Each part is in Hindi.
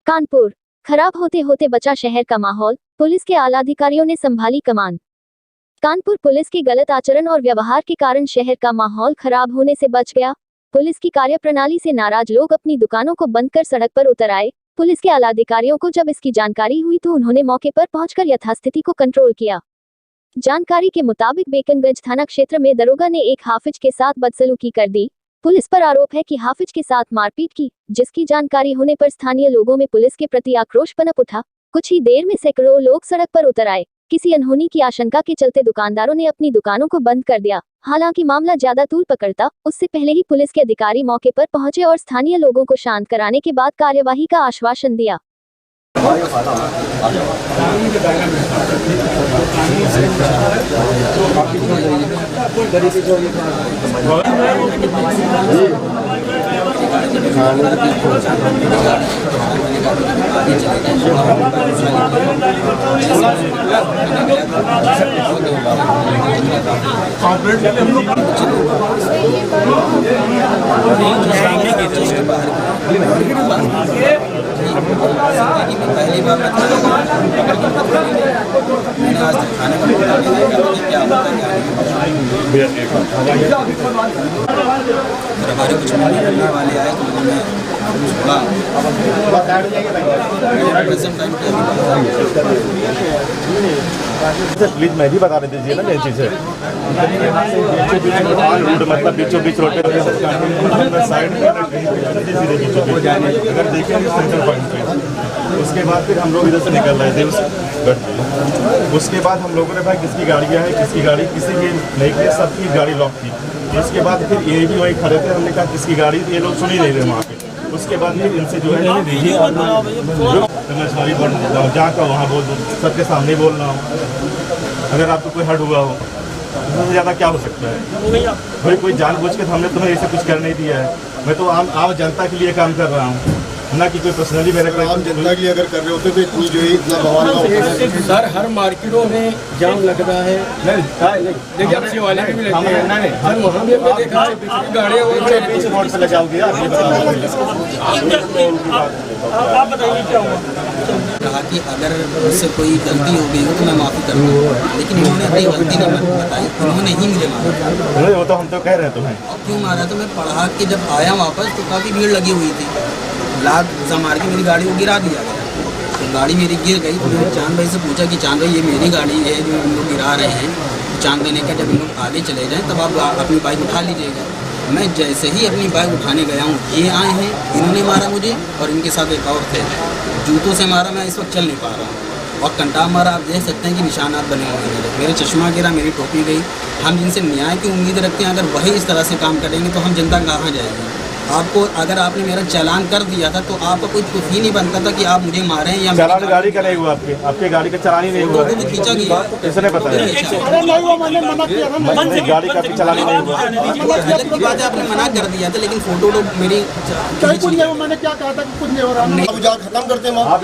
कानपुर, खराब होते होते बचा शहर का माहौल, पुलिस के आला अधिकारियों ने संभाली कमान। कानपुर पुलिस के गलत आचरण और व्यवहार के कारण शहर का माहौल खराब होने से बच गया। पुलिस की कार्यप्रणाली से नाराज लोग अपनी दुकानों को बंद कर सड़क पर उतर आए। पुलिस के आला अधिकारियों को जब इसकी जानकारी हुई तो उन्होंने मौके पर पहुंचकर यथास्थिति को कंट्रोल किया। जानकारी के मुताबिक बेकनगंज थाना क्षेत्र में दरोगा ने एक हाफिज के साथ बदसलूकी कर दी। पुलिस पर आरोप है कि हाफिज के साथ मारपीट की, जिसकी जानकारी होने पर स्थानीय लोगों में पुलिस के प्रति आक्रोश पनप उठा। कुछ ही देर में सैकड़ों लोग सड़क पर उतर आए। किसी अनहोनी की आशंका के चलते दुकानदारों ने अपनी दुकानों को बंद कर दिया। हालांकि मामला ज्यादा तूल पकड़ता उससे पहले ही पुलिस के अधिकारी मौके पर पहुंचे और स्थानीय लोगों को शांत कराने के बाद कार्यवाही का आश्वासन दिया। पहली बार मैंने आज तक खाने को क्या हमारे कुछ मिलने वाले आए तो उन्होंने प्लीज मैं भी बता दीजिए ना मेन चीज़ है मतलब बीचों बीच रोड पे साइड में अगर देखेंगे सेंटर पॉइंट पे उसके बाद फिर हम लोग इधर से निकल रहे थे उसके बाद हम लोगों ने भाई किसकी गाड़ियाँ हैं किसकी गाड़ी किसी की नहीं की सबकी गाड़ी लॉक थी। उसके बाद फिर ये भी वहीं खड़े थे। हमने कहा किसकी गाड़ी ये लोग सुन ही नहीं रहे वहाँ पे। उसके बाद फिर इनसे जो है मैं सॉरी बोल जाकर वहाँ बोल दूँ सबके सामने बोल रहा हूँ। अगर आपको कोई हर्ट हुआ हो इससे ज़्यादा क्या हो सकता है। भाई कोई जानबूझ के हमने तुम्हें ऐसे कुछ कर नहीं दिया है। मैं तो आम जनता के लिए काम कर रहा हूँ ना कि कोई पर्सनली मेरे को आम जनता के लिए अगर कर रहे होते तो इतनी जो है इतना बवाल सर हर मार्केटों में जाम लग रहा है। देखिए आपसे वाले भी लगते हैं सर वहाँ भी हमने देखा है गाड़ियाँ बीच रोड पे लगाओगे आप बताइए क्या हुआ। कहा कि अगर मुझसे कोई गलती हो गई हो तो मैं माफ़ी करूँगा, लेकिन इन्होंने अपनी गलती नहीं बताई, उन्होंने ही मुझे मारा। वो तो हम तो कह रहे हैं तुम्हें क्यों मारा तो मैं पढ़ा के जब आया वापस तो काफ़ी भीड़ लगी हुई थी। लाख गुस्सा मार के मेरी गाड़ी को गिरा दिया गया। तो गाड़ी मेरी गिर गई तो मैंने चांद भाई से पूछा कि चांद भाई ये मेरी गाड़ी है जो हम लोग गिरा रहे हैं। तो चांद भाई ने कहा जब हम लोग आगे चले जाएँ तब आप अपनी बाइक उठा लीजिएगा। मैं जैसे ही अपनी बाइक उठाने गया हूँ ये आए हैं, इन्होंने मारा मुझे और इनके साथ एक और थे। जूतों से मारा, मैं इस वक्त चल नहीं पा रहा हूँ और कंटाप मारा। आप देख सकते हैं कि निशानात बने हुए हैं। मेरे चश्मा गिरा, मेरी टोपी गई। हम जिनसे न्याय की उम्मीद रखते हैं अगर वही इस तरह से काम करेंगे तो हम जनता कहाँ जाएगी। आपको अगर आपने मेरा चालान कर दिया था तो आपका कोई प्रूफ ही नहीं बनता था कि आप मुझे मारे हैं या चालान गाड़ी का नहीं हुआ। आपके गाड़ी का चालान ही नहीं हुआ। तो खींचा गया किसने बताया गाड़ी का चालान ही नहीं हुआ। अलग की बात है, आपने मना कर दिया था लेकिन फोटो तो मेरी मैंने क्या कहा था कि कुछ नहीं हो रहा। खत्म करते हैं आप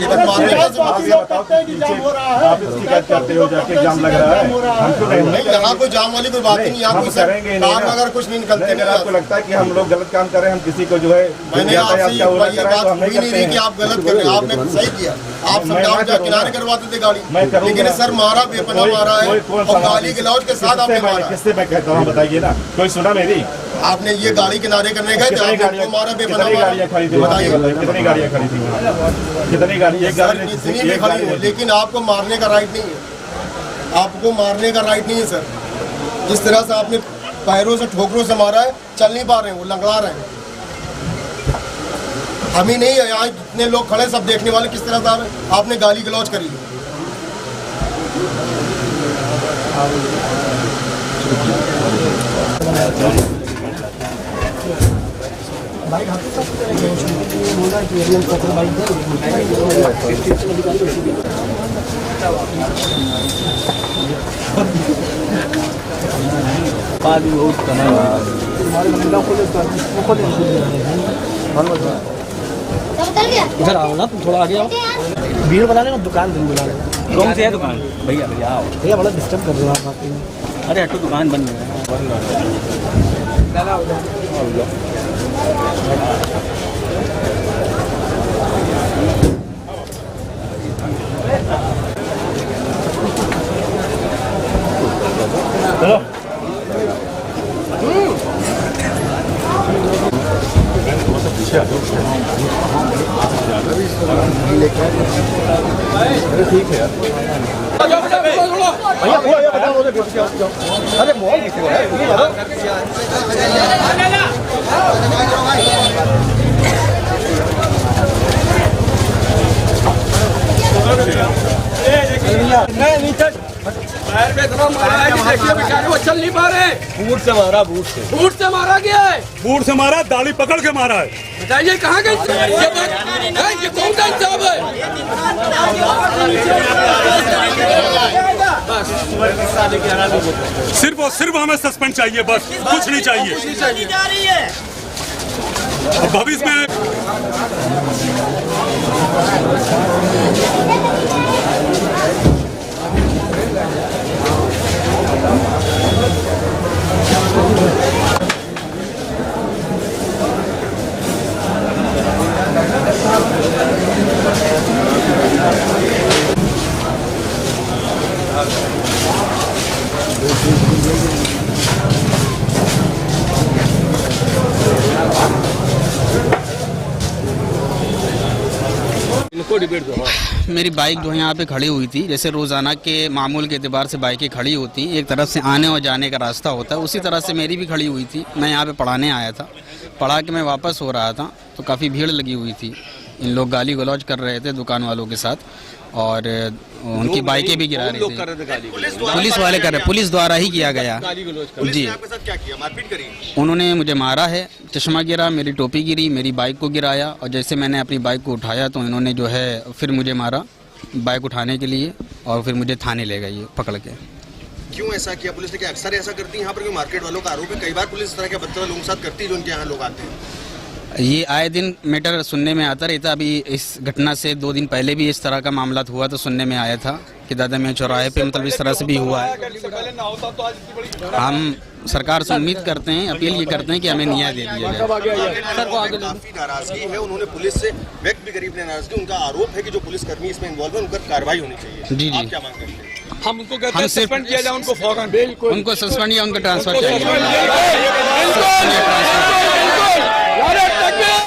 शिकायत करते हो जाके जाम लग रहा है। हमको नहीं यहाँ कोई जाम वाली कोई बात नहीं। यहाँ कोई करेंगे अगर कुछ नहीं निकलते आपको लगता है कि हम लोग गलत काम कर रहे हैं। हम किसी को जो है मैंने आपसे ये बात हुई नहीं रही कि आप गलत कर रहे हैं। आपने सही किया, आप समझाओ किनारे करवाते थे गाड़ी, लेकिन सर मारा बेपनाह मारा है और गाली गलौज के साथ आपने मारा। किससे मैं कहता हूँ बताइए ना, कोई सुना मेरी? आपने ये गाड़ी किनारे करने गए थे, आपने मारा बेपनाह। गाड़ियाँ खरीदी बताइए, कितनी गाड़ियाँ खरीदी, कितनी गाड़ी? एक गाड़ी कितनी भी खड़ी है, लेकिन आपको मारने का राइट नहीं है। आपको मारने का राइट नहीं है सर। जिस तरह से आपने पैरों से ठोकरों से मारा है, चल नहीं पा रहे हैं, वो लंगड़ा रहे हैं। हम ही नहीं है, यहाँ जितने लोग खड़े सब देखने वाले किस तरह से आपने गाली गलौज करी। इधर आओ ना, तुम थोड़ा आगे आओ। भीड़ बना लेना, दुकान दिन बुला लेना। कौन सी है दुकान? भैया भैया आओ। भैया बड़ा डिस्टर्ब कर रहे हो आप। अरे हटो, दुकान बंद है। ठीक है यार भैया अरे मॉल किसी को पैर पे इतना मारा है कि देखिए बेचारे वो चल नहीं पा रहे। बूट से मारा बूट से मारा गया है। बूट से मारा, दाढ़ी पकड़ के मारा है। बताइए कहाँ गई ये कौन का इंसाफ है? सिर्फ और सिर्फ हमें सस्पेंड चाहिए, बस कुछ नहीं चाहिए। और भविष्य में मेरी बाइक जो है यहाँ पे खड़ी हुई थी, जैसे रोज़ाना के मामूल के एतबार से बाइकें खड़ी होती, एक तरफ से आने और जाने का रास्ता होता है, उसी तरह से मेरी भी खड़ी हुई थी। मैं यहाँ पे पढ़ाने आया था, पढ़ा के मैं वापस हो रहा था तो काफ़ी भीड़ लगी हुई थी। इन लोग गाली गलौज कर रहे थे दुकान वालों के साथ और उनकी बाइकें भी गिरा रहे थे। पुलिस वाले कर रहे, पुलिस द्वारा ही किया गया जी। क्या किया, मारपीट करी? उन्होंने मुझे मारा है, चश्मा गिरा, मेरी टोपी गिरी, मेरी बाइक को गिराया और जैसे मैंने अपनी बाइक को उठाया तो इन्होंने जो है फिर मुझे मारा बाइक उठाने के लिए और फिर मुझे थाने ले गई पकड़ के। क्यों ऐसा किया पुलिस ने? क्या अक्सर ऐसा करती है यहाँ पर? मार्केट वालों का आरोप है कई बार पुलिस इस तरह के बदतमीज लोगों के साथ करती है जो उनके यहाँ लोग आते हैं। ये आए दिन मैटर सुनने में आता रहता। अभी इस घटना से 2 दिन पहले भी इस तरह का मामला हुआ तो सुनने में आया था कि दादा में चौराहे पे मतलब इस तरह से भी हुआ है। हम सरकार से उम्मीद करते हैं, अपील ये करते हैं कि हमें न्याय दे दिया जाए। काफी नाराजगी है, उन्होंने पुलिस से व्यक्त भी करी अपनी नाराजगी। उनका आरोप है कि जो पुलिसकर्मी इसमें इन्वॉल्व है उन पर कार्रवाई होनी चाहिए। जी आप क्या मांग करते हैं? हम उनको कहते हैं सस्पेंड किया जाए उनको फौरन। उनको सस्पेंड या उनका ट्रांसफर चाहिए।